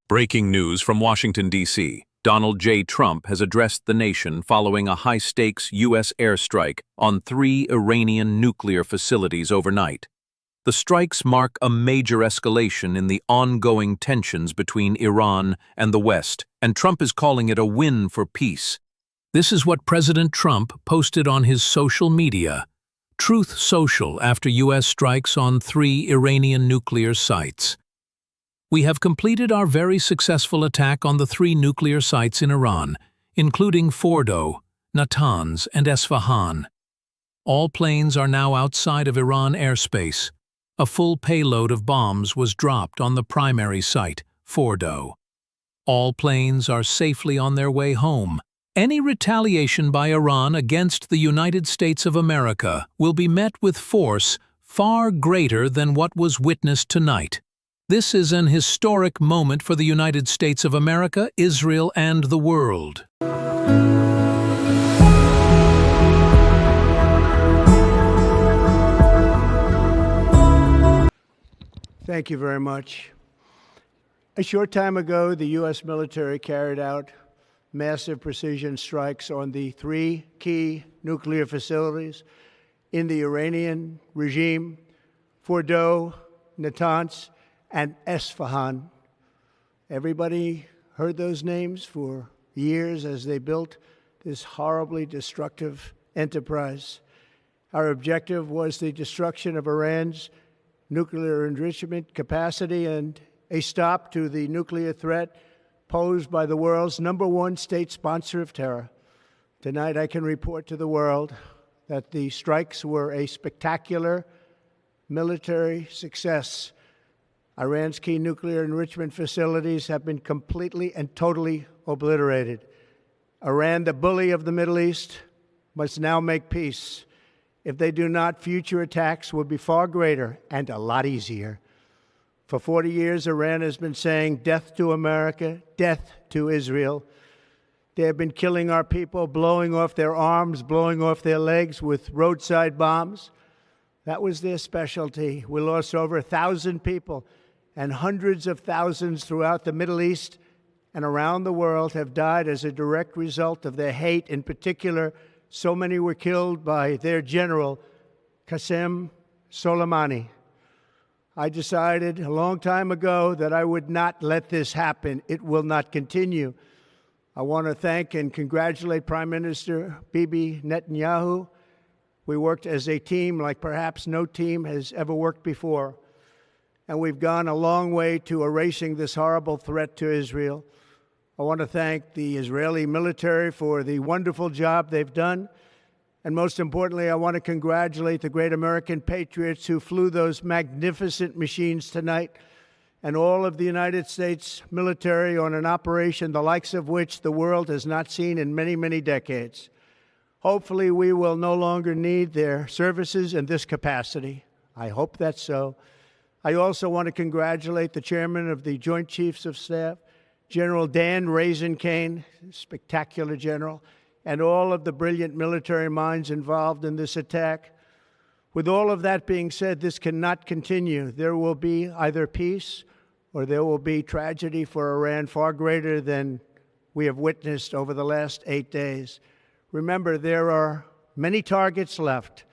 Breaking news from Washington, D.C. Donald J. Trump has addressed the nation following a high-stakes U.S. airstrike on 3 Iranian nuclear facilities overnight. The strikes mark a major escalation in the ongoing tensions between Iran and the West, and Trump is calling it a win for peace. This is what President Trump posted on his social media, Truth Social, after U.S. strikes on 3 Iranian nuclear sites. We have completed our very successful attack on the 3 nuclear sites in Iran, including Fordo, Natanz, and Esfahan. All planes are now outside of Iran airspace. A full payload of bombs was dropped on the primary site, Fordo. All planes are safely on their way home. Any retaliation by Iran against the United States of America will be met with force far greater than what was witnessed tonight. This is an historic moment for the United States of America, Israel, and the world. Thank you very much. A short time ago, the U.S. military carried out massive precision strikes on the 3 key nuclear facilities in the Iranian regime, Fordo, Natanz, and Esfahan. Everybody heard those names for years as they built this horribly destructive enterprise. Our objective was the destruction of Iran's nuclear enrichment capacity and a stop to the nuclear threat posed by the world's #1 state sponsor of terror. Tonight, I can report to the world that the strikes were a spectacular military success. Iran's key nuclear enrichment facilities have been completely and totally obliterated. Iran, the bully of the Middle East, must now make peace. If they do not, future attacks will be far greater and a lot easier. For 40 years, Iran has been saying death to America, death to Israel. They have been killing our people, blowing off their arms, blowing off their legs with roadside bombs. That was their specialty. We lost over 1,000 people, and hundreds of thousands throughout the Middle East and around the world have died as a direct result of their hate. In particular, so many were killed by their general, Qasem Soleimani. I decided a long time ago that I would not let this happen. It will not continue. I want to thank and congratulate Prime Minister Bibi Netanyahu. We worked as a team like perhaps no team has ever worked before. And we've gone a long way to erasing this horrible threat to Israel. I want to thank the Israeli military for the wonderful job they've done. And most importantly, I want to congratulate the great American patriots who flew those magnificent machines tonight, and all of the United States military on an operation the likes of which the world has not seen in many, many decades. Hopefully, we will no longer need their services in this capacity. I hope that's so. I also want to congratulate the chairman of the Joint Chiefs of Staff, General Dan Raisin-Kane, spectacular general, and all of the brilliant military minds involved in this attack. With all of that being said, this cannot continue. There will be either peace or there will be tragedy for Iran far greater than we have witnessed over the last 8 days. Remember, there are many targets left.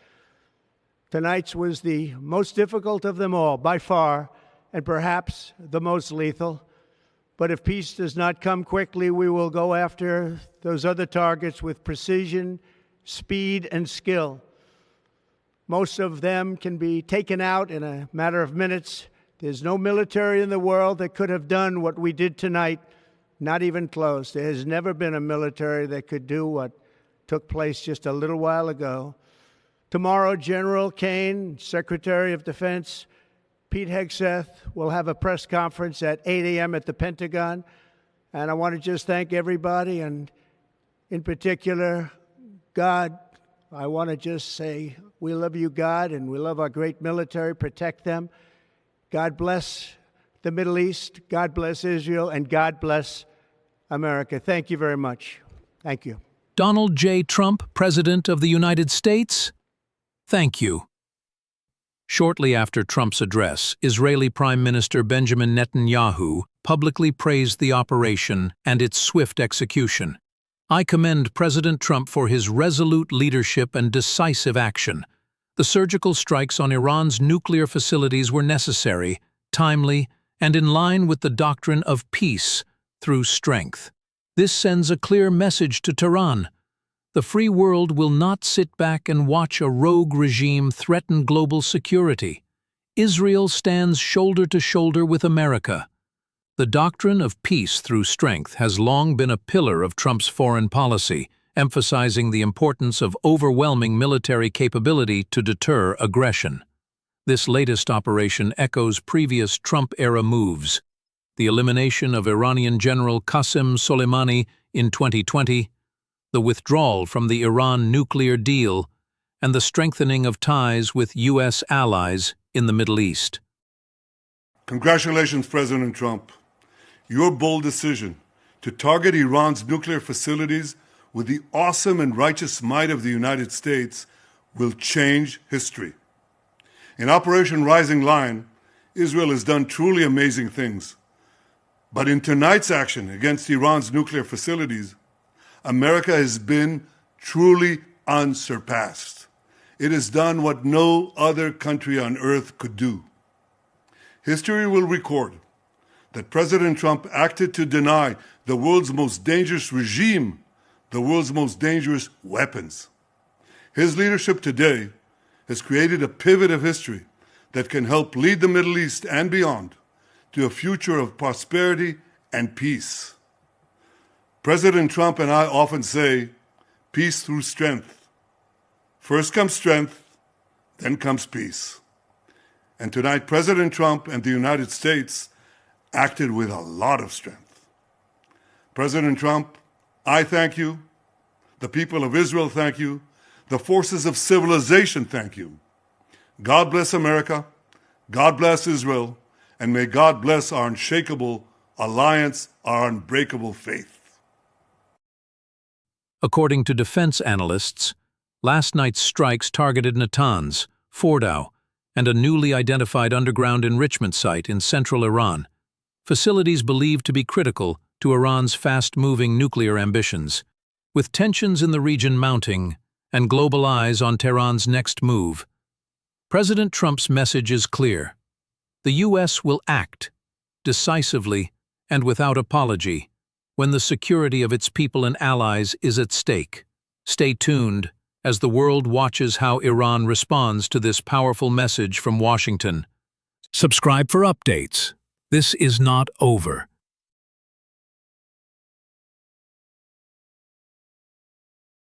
Tonight's was the most difficult of them all, by far, and perhaps the most lethal. But if peace does not come quickly, we will go after those other targets with precision, speed, and skill. Most of them can be taken out in a matter of minutes. There's no military in the world that could have done what we did tonight, not even close. There has never been a military that could do what took place just a little while ago. Tomorrow, General Kane, Secretary of Defense, Pete Hegseth will have a press conference at 8 a.m. at the Pentagon. And I want to just thank everybody, and in particular, God. I want to just say, we love you, God, and we love our great military. Protect them. God bless the Middle East. God bless Israel. And God bless America. Thank you very much. Thank you. Donald J. Trump, President of the United States, thank you. Shortly after Trump's address, Israeli Prime Minister Benjamin Netanyahu publicly praised the operation and its swift execution. I commend President Trump for his resolute leadership and decisive action. The surgical strikes on Iran's nuclear facilities were necessary, timely, and in line with the doctrine of peace through strength. This sends a clear message to Tehran. The free world will not sit back and watch a rogue regime threaten global security. Israel stands shoulder to shoulder with America. The doctrine of peace through strength has long been a pillar of Trump's foreign policy, emphasizing the importance of overwhelming military capability to deter aggression. This latest operation echoes previous Trump-era moves: the elimination of Iranian General Qasem Soleimani in 2020, the withdrawal from the Iran nuclear deal, and the strengthening of ties with U.S. allies in the Middle East. Congratulations, President Trump. Your bold decision to target Iran's nuclear facilities with the awesome and righteous might of the United States will change history. In Operation Rising Lion, Israel has done truly amazing things. But in tonight's action against Iran's nuclear facilities, America has been truly unsurpassed. It has done what no other country on earth could do. History will record that President Trump acted to deny the world's most dangerous regime the world's most dangerous weapons. His leadership today has created a pivot of history that can help lead the Middle East and beyond to a future of prosperity and peace. President Trump and I often say, peace through strength. First comes strength, then comes peace. And tonight, President Trump and the United States acted with a lot of strength. President Trump, I thank you. The people of Israel thank you. The forces of civilization thank you. God bless America. God bless Israel. And may God bless our unshakable alliance, our unbreakable faith. According to defense analysts, last night's strikes targeted Natanz, Fordow, and a newly identified underground enrichment site in central Iran, facilities believed to be critical to Iran's fast-moving nuclear ambitions. With tensions in the region mounting and global eyes on Tehran's next move, President Trump's message is clear. The U.S. will act decisively and without apology when the security of its people and allies is at stake. Stay tuned as the world watches how Iran responds to this powerful message from Washington. Subscribe for updates. This is not over.